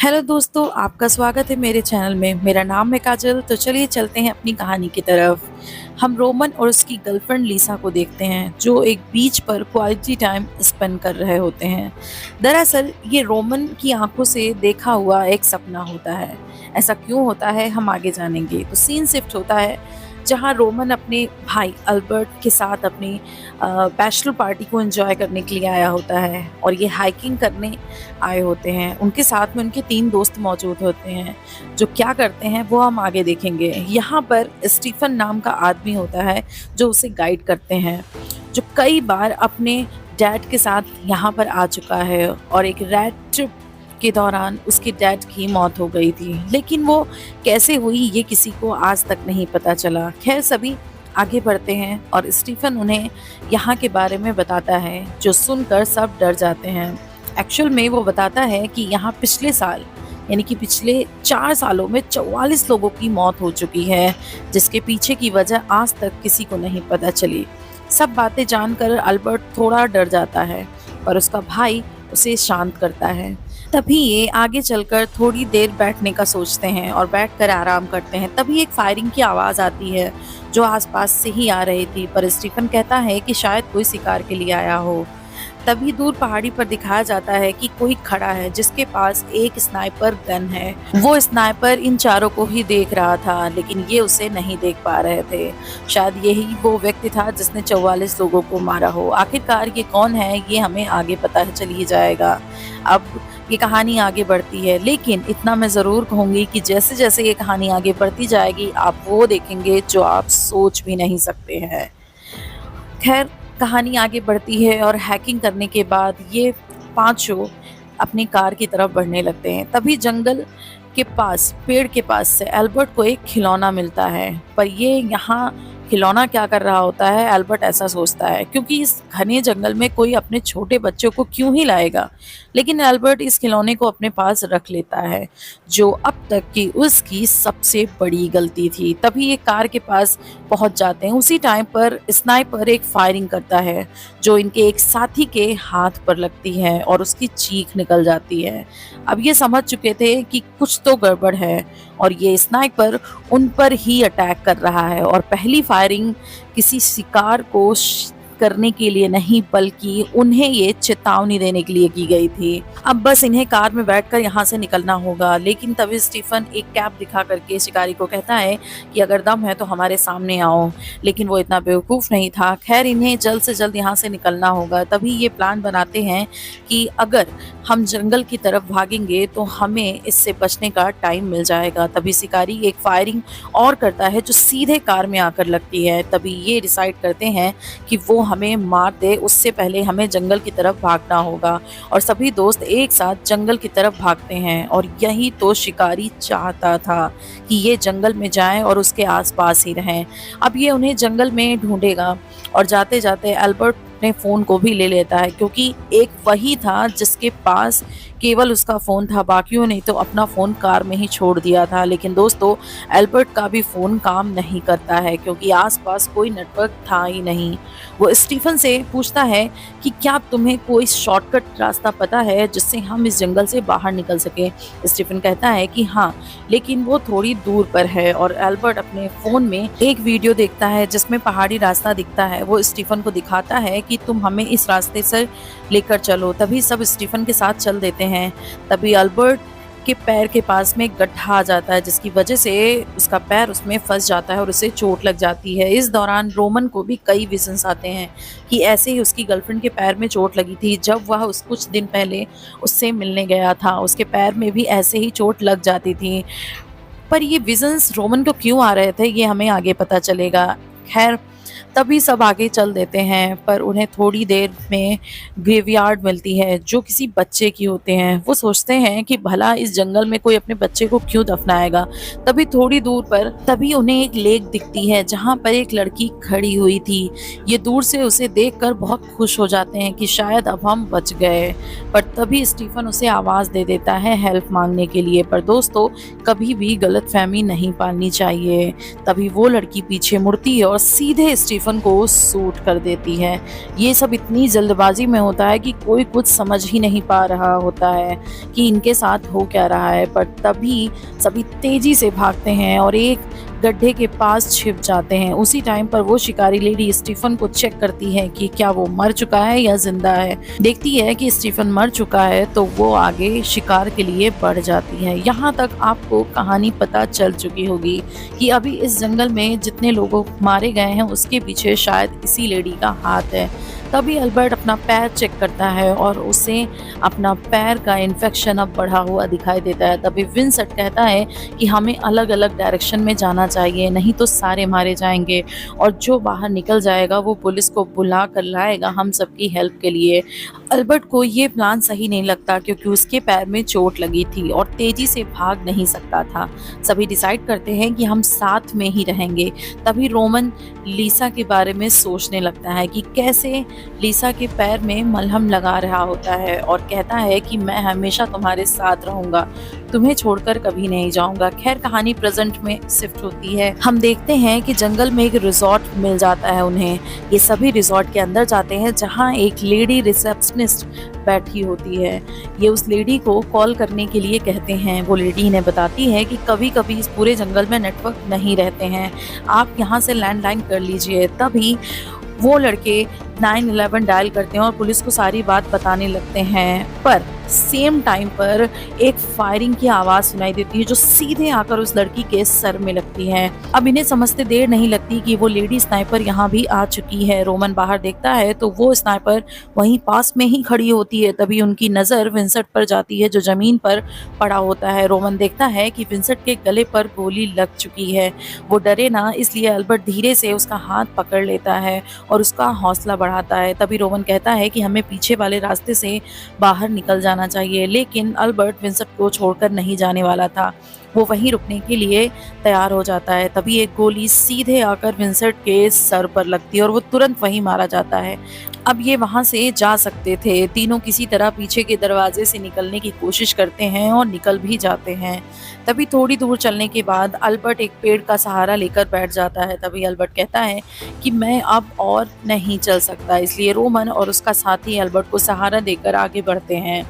Hello दोस्तों, आपका स्वागत है मेरे चैनल में। मेरा नाम है काजल। तो चलिए चलते हैं अपनी कहानी की तरफ। हम रोमन और उसकी गर्लफ्रेंड लीसा को देखते हैं जो एक बीच पर क्वालिटी टाइम स्पेंड कर रहे होते हैं। दरअसल ये रोमन की आंखों से देखा हुआ एक सपना होता है। ऐसा क्यों होता है हम आगे जानेंगे। तो सीन शिफ्ट होता है जहां रोमन अपने भाई अल्बर्ट के साथ अपनी बैचलर पार्टी को एंजॉय करने के लिए आया होता है और ये हाइकिंग करने आए होते हैं। उनके साथ में उनके 3 दोस्त मौजूद होते हैं जो क्या करते हैं वो हम आगे देखेंगे। यहाँ पर स्टीफन नाम का आदमी होता है जो उसे गाइड करते हैं, जो कई बार अपने डैड के साथ यहाँ पर आ चुका है और एक रैड ट्रिप के दौरान उसके डैड की मौत हो गई थी, लेकिन वो कैसे हुई ये किसी को आज तक नहीं पता चला। खैर सभी आगे बढ़ते हैं और स्टीफन उन्हें यहाँ के बारे में बताता है, जो सुनकर सब डर जाते हैं। एक्चुअल में वो बताता है कि यहाँ पिछले साल यानी कि पिछले 4 सालों में 44 लोगों की मौत हो चुकी है, जिसके पीछे की वजह आज तक किसी को नहीं पता चली। सब बातें जानकर अल्बर्ट थोड़ा डर जाता है पर उसका भाई उसे शांत करता है। तभी ये आगे चलकर थोड़ी देर बैठने का सोचते हैं और बैठकर आराम करते हैं। तभी एक फायरिंग की आवाज़ आती है जो आसपास से ही आ रही थी, पर स्टीफन कहता है कि शायद कोई शिकार के लिए आया हो। तभी दूर पहाड़ी पर दिखाया जाता है कि कोई खड़ा है जिसके पास एक स्नाइपर गन है। वो स्नाइपर इन चारों को ही देख रहा था, लेकिन ये उसे नहीं देख पा रहे थे। शायद यही वो व्यक्ति था जिसने 44 लोगों को मारा हो। आखिरकार ये कौन है ये हमें आगे पता चल ही जाएगा। अब ये कहानी आगे बढ़ती है, लेकिन इतना मैं ज़रूर कहूँगी कि जैसे जैसे ये कहानी आगे बढ़ती जाएगी आप वो देखेंगे जो आप सोच भी नहीं सकते हैं। खैर कहानी आगे बढ़ती है और हैकिंग करने के बाद ये पांचों अपनी कार की तरफ बढ़ने लगते हैं। तभी जंगल के पास पेड़ के पास से एल्बर्ट को एक खिलौना मिलता है, पर ये यहाँ खिलौना क्या कर रहा होता है एल्बर्ट ऐसा सोचता है, क्योंकि इस घने जंगल में कोई अपने छोटे बच्चों को क्यों ही लाएगा। लेकिन एल्बर्ट इस खिलौने को अपने पास रख लेता है, जो अब तक की उसकी सबसे बड़ी गलती थी। तभी ये कार के पास पहुंच जाते हैं। उसी टाइम पर स्नाइपर एक फायरिंग करता है जो इनके एक साथी के हाथ पर लगती है और उसकी चीख निकल जाती है। अब ये समझ चुके थे कि कुछ तो गड़बड़ है और ये स्नाइपर उन पर ही अटैक कर रहा है और पहली फायरिंग किसी शिकार को करने के लिए नहीं बल्कि उन्हें ये चेतावनी देने के लिए की गई थी। अब बस इन्हें कार में बैठकर यहाँ से निकलना होगा, लेकिन तभी स्टीफन एक कैप दिखा करके शिकारी को कहता है कि अगर दम है तो हमारे सामने आओ, लेकिन वो इतना बेवकूफ़ नहीं था। खैर इन्हें जल्द से जल्द यहाँ से निकलना होगा। तभी ये प्लान बनाते हैं कि अगर हम जंगल की तरफ भागेंगे तो हमें इससे बचने का टाइम मिल जाएगा। तभी शिकारी एक फायरिंग और करता है जो सीधे कार में आकर लगती है। तभी ये डिसाइड करते हैं कि वो हमें मार दे, उससे पहले हमें जंगल की तरफ भागना होगा और सभी दोस्त एक साथ जंगल की तरफ भागते हैं। और यही तो शिकारी चाहता था कि ये जंगल में जाएं और उसके आसपास ही रहें। अब ये उन्हें जंगल में ढूंढेगा और जाते जाते एल्बर्ट अपने फ़ोन को भी ले लेता है, क्योंकि एक वही था जिसके पास केवल उसका फ़ोन था, बाकियों ने तो अपना फ़ोन कार में ही छोड़ दिया था। लेकिन दोस्तों एल्बर्ट का भी फ़ोन काम नहीं करता है क्योंकि आसपास कोई नेटवर्क था ही नहीं। वो स्टीफन से पूछता है कि क्या तुम्हें कोई शॉर्टकट रास्ता पता है जिससे हम इस जंगल से बाहर निकल सके। स्टीफन कहता है कि हाँ, लेकिन वो थोड़ी दूर पर है। और एल्बर्ट अपने फ़ोन में एक वीडियो देखता है जिसमें पहाड़ी रास्ता दिखता है। वो स्टीफन को दिखाता है कि तुम हमें इस रास्ते से लेकर चलो। तभी सब स्टीफन के साथ चल देते हैं। तभी अल्बर्ट के पैर के पास में गड्ढा आ जाता है, जिसकी वजह से उसका पैर उसमें फंस जाता है और उसे चोट लग जाती है। इस दौरान रोमन को भी कई विजन्स आते हैं कि ऐसे ही उसकी गर्लफ्रेंड के पैर में चोट लगी थी जब वह उस कुछ दिन पहले उससे मिलने गया था। उसके पैर में भी ऐसे ही चोट लग जाती थी, पर ये विजन्स रोमन को क्यों आ रहे थे ये हमें आगे पता चलेगा। खैर तभी सब आगे चल देते हैं, पर उन्हें थोड़ी देर में ग्रेवयार्ड मिलती है जो किसी बच्चे की होते हैं। वो सोचते हैं कि भला इस जंगल में कोई अपने बच्चे को क्यों दफनाएगा। तभी थोड़ी दूर पर तभी उन्हें एक लेक दिखती है जहाँ पर एक लड़की खड़ी हुई थी। ये दूर से उसे देखकर बहुत खुश हो जाते हैं कि शायद अब हम बच गए, पर तभी स्टीफन उसे आवाज़ दे देता है हेल्प मांगने के लिए। पर दोस्तों कभी भी गलतफहमी नहीं पालनी चाहिए। तभी वो लड़की पीछे मुड़ती है और सीधे स्टीफन स्टीफन को सूट कर देती है। ये सब इतनी जल्दबाजी में होता है कि कोई कुछ समझ ही नहीं पा रहा होता है कि इनके साथ हो क्या रहा है, पर तभी सभी तेजी से भागते हैं और एक गड्ढे के पास छिप जाते हैं। उसी टाइम पर वो शिकारी लेडी स्टीफन को चेक करती है कि क्या वो मर चुका है या जिंदा है। देखती है कि स्टीफन मर चुका है तो वो आगे शिकार के लिए बढ़ जाती है। यहाँ तक आपको कहानी पता चल चुकी होगी कि अभी इस जंगल में जितने लोगों मारे गए हैं उसके पीछे शायद इसी लेडी का हाथ है। तभी अल्बर्ट अपना पैर चेक करता है और उसे अपना पैर का इन्फेक्शन अब बढ़ा हुआ दिखाई देता है। तभी विंसेंट कहता है कि हमें अलग अलग डायरेक्शन में जाना चाहिए, नहीं तो सारे मारे जाएंगे और जो बाहर निकल जाएगा वो पुलिस को बुला कर लाएगा हम सबकी हेल्प के लिए। अल्बर्ट को ये प्लान सही नहीं लगता क्योंकि उसके पैर में चोट लगी थी और तेजी से भाग नहीं सकता था। सभी डिसाइड करते हैं कि हम साथ में ही रहेंगे। तभी रोमन लीसा के बारे में सोचने लगता है कि कैसे लीसा के पैर में मलहम लगा रहा होता है और कहता है कि मैं हमेशा तुम्हारे साथ रहूंगा, तुम्हें छोड़कर कभी नहीं जाऊंगा। खैर कहानी प्रेजेंट में शिफ्ट होती है। हम देखते हैं कि जंगल में एक रिजॉर्ट मिल जाता है उन्हें। ये सभी रिजॉर्ट के अंदर जाते हैं जहां एक लेडी रिसेप्शनिस्ट बैठी होती है। ये उस लेडी को कॉल करने के लिए कहते हैं। वो लेडी इन्हें बताती है कि कभी कभी इस पूरे जंगल में नेटवर्क नहीं रहते हैं, आप यहाँ से लैंडलाइन कर लीजिए। तभी वो लड़के 911 डायल करते हैं और पुलिस को सारी बात बताने लगते हैं, पर सेम टाइम पर एक फायरिंग की आवाज सुनाई देती है जो सीधे आकर उस लड़की के सर में लगती है। अब इन्हें समझते देर नहीं लगती कि वो लेडी स्नाइपर यहाँ भी आ चुकी है। रोमन बाहर देखता है तो वो स्नाइपर वहीं पास में ही खड़ी होती है। तभी उनकी नजर विंसेंट पर जाती है जो जमीन पर पड़ा होता है। रोमन देखता है कि विंसेंट के गले पर गोली लग चुकी है। वो डरे ना, इसलिए अल्बर्ट धीरे से उसका हाथ पकड़ लेता है और उसका हौसला बढ़ाता है। तभी रोमन कहता है कि हमें पीछे वाले रास्ते से बाहर निकल जाना चाहिए, लेकिन अल्बर्ट विंसेंट को छोड़कर नहीं जाने वाला था। वो वहीं रुकने के लिए तैयार हो जाता है। तभी एक गोली सीधे आकर विंसेंट के सर पर लगती है और वो तुरंत वहीं मारा जाता है। अब ये वहां से जा सकते थे। तीनों किसी तरह पीछे के दरवाजे से निकलने की कोशिश करते हैं और निकल भी जाते हैं। तभी थोड़ी दूर चलने के बाद अल्बर्ट एक पेड़ का सहारा लेकर बैठ जाता है। तभी अल्बर्ट कहता है कि मैं अब और नहीं चल सकता, इसलिए रोमन और उसका साथी अल्बर्ट को सहारा देकर आगे बढ़ते हैं।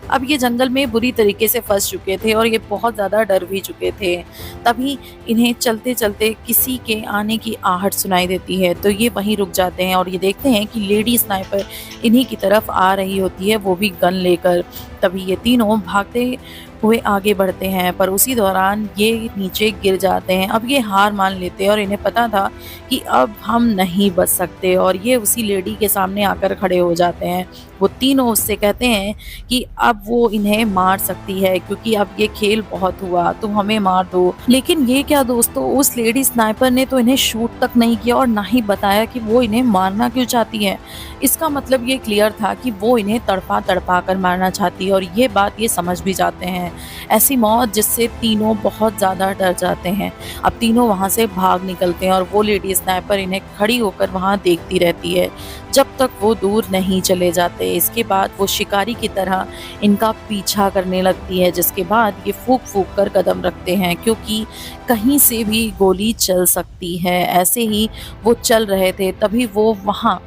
अब ये जंगल में बुरी तरीके से फंस चुके थे और ये बहुत ज़्यादा डर भी चुके थे। तभी इन्हें चलते चलते किसी के आने की आहट सुनाई देती है तो ये वहीं रुक जाते हैं और ये देखते हैं कि लेडी स्नाइपर इन्हीं की तरफ आ रही होती है, वो भी गन लेकर। तभी ये तीनों भागते हुए आगे बढ़ते हैं, पर उसी दौरान ये नीचे गिर जाते हैं। अब ये हार मान लेते हैं और इन्हें पता था कि अब हम नहीं बच सकते और ये उसी लेडी के सामने आकर खड़े हो जाते हैं। वो तीनों उससे कहते हैं कि अब वो इन्हें मार सकती है क्योंकि अब ये खेल बहुत हुआ, तुम हमें मार दो। लेकिन ये क्या दोस्तों, उस लेडी स्नाइपर ने तो इन्हें शूट तक नहीं किया और ना ही बताया कि वो इन्हें मारना क्यों चाहती है। इसका मतलब ये क्लियर था कि वो इन्हें तड़पा तड़पा कर मारना चाहती है और ये बात ये समझ भी जाते हैं। ऐसी मौत जिससे तीनों बहुत ज़्यादा डर जाते हैं। अब तीनों वहाँ से भाग निकलते हैं और वो लेडी स्नाइपर इन्हें खड़ी होकर वहाँ देखती रहती है जब तक वो दूर नहीं चले जाते। इसके बाद वो शिकारी की तरह इनका पीछा करने लगती है, जिसके बाद ये फूंक फूंक कर कदम रखते हैं क्योंकि कहीं से भी गोली चल सकती है। ऐसे ही वो चल रहे थे, तभी वो वहाँ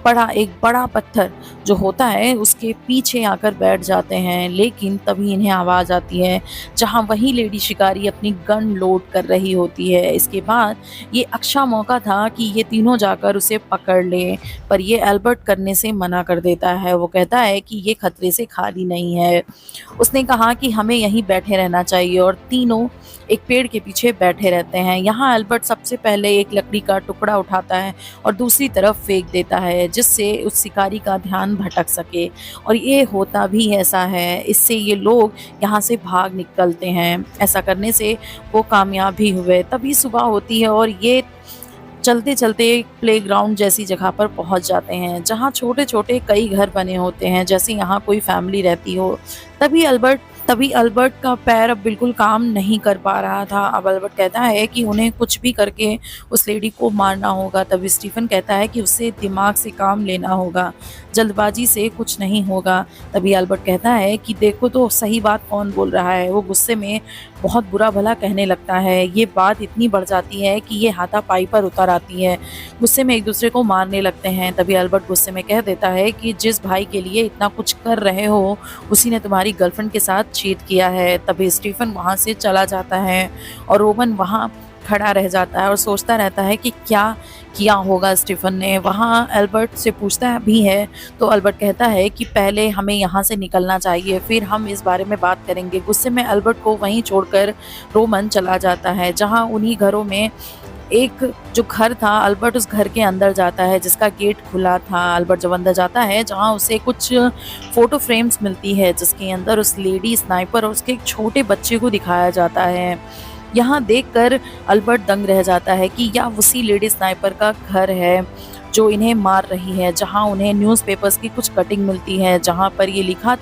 पड़ा एक बड़ा पत्थर जो होता है उसके पीछे आकर बैठ जाते हैं। लेकिन तभी इन्हें आवाज़ आती है जहां वही लेडी शिकारी अपनी गन लोड कर रही होती है। इसके बाद ये अच्छा मौका था कि ये तीनों जाकर उसे पकड़ लें, पर ये अल्बर्ट करने से मना कर देता है। वो कहता है कि ये खतरे से खाली नहीं है। उसने कहा कि हमें यहीं बैठे रहना चाहिए और तीनों एक पेड़ के पीछे बैठे रहते हैं। यहाँ अल्बर्ट सबसे पहले एक लकड़ी का टुकड़ा उठाता है और दूसरी तरफ फेंक देता है जिससे उस शिकारी का ध्यान भटक सके, और ये होता भी ऐसा है। इससे ये लोग यहाँ से भाग निकलते हैं। ऐसा करने से वो कामयाब भी हुए। तभी सुबह होती है और ये चलते चलते एक प्लेग्राउंड जैसी जगह पर पहुंच जाते हैं जहां छोटे छोटे कई घर बने होते हैं, जैसे यहाँ कोई फैमिली रहती हो। तभी अल्बर्ट तभी अल्बर्ट का पैर अब बिल्कुल काम नहीं कर पा रहा था। अब अल्बर्ट कहता है कि उन्हें कुछ भी करके उस लेडी को मारना होगा। तभी स्टीफन कहता है कि उसे दिमाग से काम लेना होगा, जल्दबाजी से कुछ नहीं होगा। तभी अल्बर्ट कहता है कि देखो तो सही बात कौन बोल रहा है। वो गुस्से में बहुत बुरा भला कहने लगता है। ये बात इतनी बढ़ जाती है कि ये हाथापाई पर उतर आती है। गुस्से में एक दूसरे को मारने लगते हैं। तभी अल्बर्ट गुस्से में कह देता है कि जिस भाई के लिए इतना कुछ कर रहे हो उसी ने तुम्हारी गर्लफ्रेंड के साथ चीट किया है। तभी स्टीफन वहाँ से चला जाता है और रोमन वहाँ खड़ा रह जाता है और सोचता रहता है कि क्या किया होगा स्टीफन ने। वहाँ अल्बर्ट से पूछता भी है तो अल्बर्ट कहता है कि पहले हमें यहाँ से निकलना चाहिए, फिर हम इस बारे में बात करेंगे। गुस्से में अल्बर्ट को वहीं छोड़कर रोमन चला जाता है। जहाँ उन्हीं घरों में एक जो घर था, अल्बर्ट उस घर के अंदर जाता है जिसका गेट खुला था। अल्बर्ट जब अंदर जाता है जहाँ उसे कुछ फोटो फ्रेम्स मिलती है जिसके अंदर उस लेडी स्नाइपर और उसके एक छोटे बच्चे को दिखाया जाता है। यहाँ देखकर अल्बर्ट दंग रह जाता है कि यह उसी लेडी स्नाइपर का घर है जो इन्हें मार रही है। जहाँ उन्हें न्यूज़पेपर्स की कुछ कटिंग मिलती है जहाँ पर ये लिखा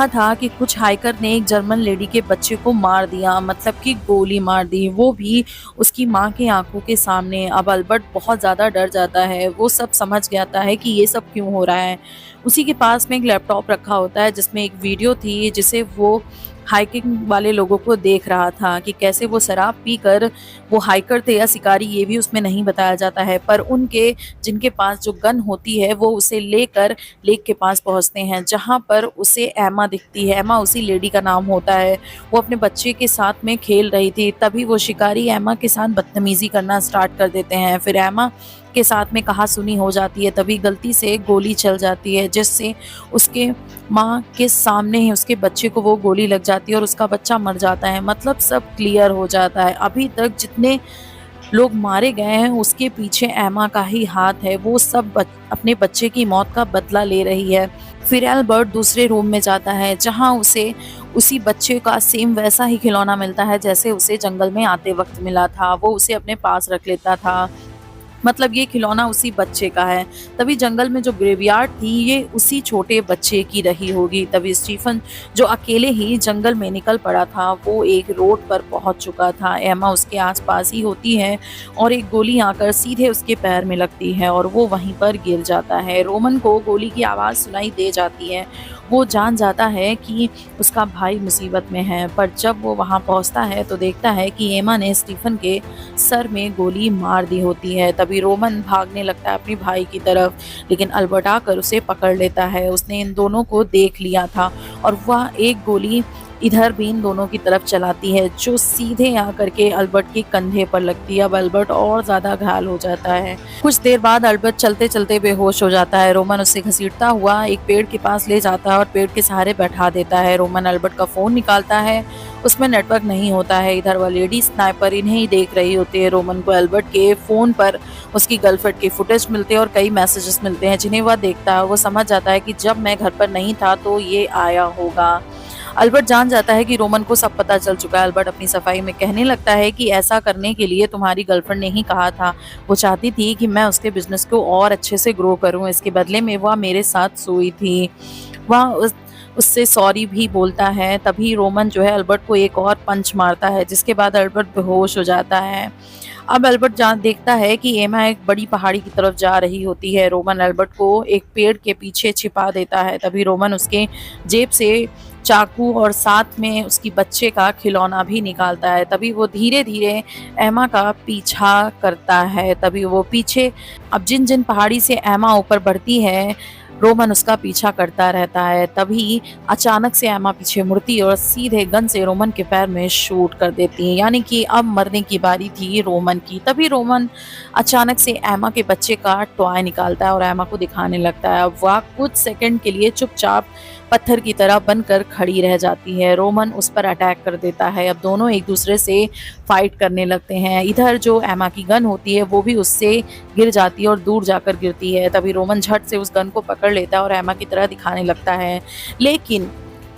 था कि कुछ हाइकर ने एक जर्मन लेडी के बच्चे को मार दिया, मतलब कि गोली मार दी, वो भी उसकी माँ की आंखों के सामने। अब अल्बर्ट बहुत ज़्यादा डर जाता है। वो सब समझ जाता है कि ये सब क्यों हो रहा है। उसी के पास में एक लैपटॉप रखा होता है जिसमें एक वीडियो थी जिसे वो हाइकिंग वाले लोगों को देख रहा था कि कैसे वो शराब पीकर वो हाइकर थे या शिकारी ये भी उसमें नहीं बताया जाता है, पर उनके जिनके पास जो गन होती है वो उसे लेकर लेक के पास पहुंचते हैं जहां पर उसे एमा दिखती है। एमा उसी लेडी का नाम होता है। वो अपने बच्चे के साथ में खेल रही थी। तभी वो शिकारी एमा के साथ बदतमीजी करना स्टार्ट कर देते हैं। फिर एमा के साथ में कहासुनी हो जाती है। तभी गलती से गोली चल जाती है जिससे उसके माँ के सामने ही उसके बच्चे को वो गोली लग जाती है और उसका बच्चा मर जाता है। मतलब सब क्लियर हो जाता है। अभी तक जितने लोग मारे गए हैं उसके पीछे एमा का ही हाथ है। वो सब अपने बच्चे की मौत का बदला ले रही है। फिर अल्बर्ट दूसरे रूम में जाता है जहां उसे उसी बच्चे का सेम वैसा ही खिलौना मिलता है जैसे उसे जंगल में आते वक्त मिला था। वो उसे अपने पास रख लेता था, मतलब ये खिलौना उसी बच्चे का है। तभी जंगल में जो ग्रेवयार्ड थी ये उसी छोटे बच्चे की रही होगी। तभी स्टीफन जो अकेले ही जंगल में निकल पड़ा था वो एक रोड पर पहुंच चुका था। एमा उसके आसपास ही होती है और एक गोली आकर सीधे उसके पैर में लगती है और वो वहीं पर गिर जाता है। रोमन को गोली की आवाज़ सुनाई दे जाती है। वो जान जाता है कि उसका भाई मुसीबत में है, पर जब वो वहाँ पहुँचता है तो देखता है कि एमा ने स्टीफन के सर में गोली मार दी होती है। तभी रोमन भागने लगता है अपने भाई की तरफ, लेकिन अल्बर्ट आकर उसे पकड़ लेता है। उसने इन दोनों को देख लिया था और वह एक गोली इधर भी इन दोनों की तरफ चलाती है जो सीधे आकर के अल्बर्ट के कंधे पर लगती है। अब अल्बर्ट और ज़्यादा घायल हो जाता है। कुछ देर बाद अल्बर्ट चलते चलते बेहोश हो जाता है। रोमन उसे घसीटता हुआ एक पेड़ के पास ले जाता है और पेड़ के सहारे बैठा देता है। रोमन अल्बर्ट का फ़ोन निकालता है, उसमें नेटवर्क नहीं होता है। इधर वह लेडी स्नाइपर इन्हें ही देख रही होती है। रोमन को अल्बर्ट के फ़ोन पर उसकी गर्लफ्रेंड के फुटेज मिलते हैं और कई मैसेजेस मिलते हैं जिन्हें वह देखता है। वो समझ जाता है कि जब मैं घर पर नहीं था तो ये आया होगा। अल्बर्ट जान जाता है कि रोमन को सब पता चल चुका है। अल्बर्ट अपनी सफाई में कहने लगता है कि ऐसा करने के लिए तुम्हारी गर्लफ्रेंड ने ही कहा था। वो चाहती थी कि मैं उसके बिजनेस को और अच्छे से ग्रो करूं। इसके बदले में वह मेरे साथ सोई थी। वह उससे सॉरी भी बोलता है। तभी रोमन जो है अल्बर्ट को एक और पंच मारता है जिसके बाद अल्बर्ट बेहोश हो जाता है। अब अल्बर्ट जान देखता है कि एमा एक बड़ी पहाड़ी की तरफ जा रही होती है। रोमन अल्बर्ट को एक पेड़ के पीछे छिपा देता है। तभी रोमन उसके जेब से चाकू और साथ में उसकी बच्चे का खिलौना भी निकालता है। तभी वो धीरे धीरे एमा का पीछा करता है। तभी वो पीछे अब जिन जिन पहाड़ी से एमा ऊपर बढ़ती है रोमन उसका पीछा करता रहता है। तभी अचानक से एमा पीछे मुड़ती है और सीधे गन से रोमन के पैर में शूट कर देती है, यानी कि अब मरने की बारी थी रोमन की। तभी रोमन अचानक से एमा के बच्चे का टॉय निकालता है और एमा को दिखाने लगता है। अब वह कुछ सेकंड के लिए चुपचाप पत्थर की तरह बनकर खड़ी रह जाती है। रोमन उस पर अटैक कर देता है। अब दोनों एक दूसरे से फाइट करने लगते हैं। इधर जो एमा की गन होती है वो भी उससे गिर जाती है और दूर जाकर गिरती है। तभी रोमन झट से उस गन को पकड़ लेता है और एमा की तरह दिखाने लगता है, लेकिन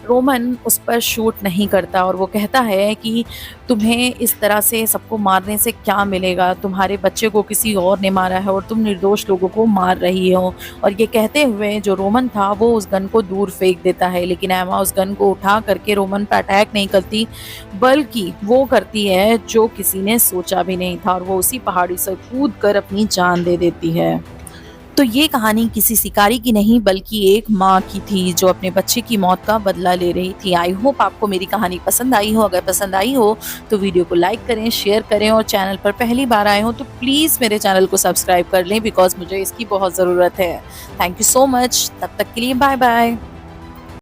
रोमन उस पर शूट नहीं करता और वो कहता है कि तुम्हें इस तरह से सबको मारने से क्या मिलेगा, तुम्हारे बच्चे को किसी और ने मारा है और तुम निर्दोष लोगों को मार रही हो। और ये कहते हुए जो रोमन था वो उस गन को दूर फेंक देता है, लेकिन एमा उस गन को उठा करके रोमन पर अटैक नहीं करती, बल्कि वो करती है जो किसी ने सोचा भी नहीं था और वो उसी पहाड़ी से कूद कर अपनी जान दे देती है। तो ये कहानी किसी शिकारी की नहीं बल्कि एक माँ की थी जो अपने बच्चे की मौत का बदला ले रही थी। आई होप आपको मेरी कहानी पसंद आई हो। अगर पसंद आई हो तो वीडियो को लाइक करें, शेयर करें और चैनल पर पहली बार आए हो तो प्लीज़ मेरे चैनल को सब्सक्राइब कर लें बिकॉज मुझे इसकी बहुत ज़रूरत है। Thank you so much. तब तक के लिए बाय बाय।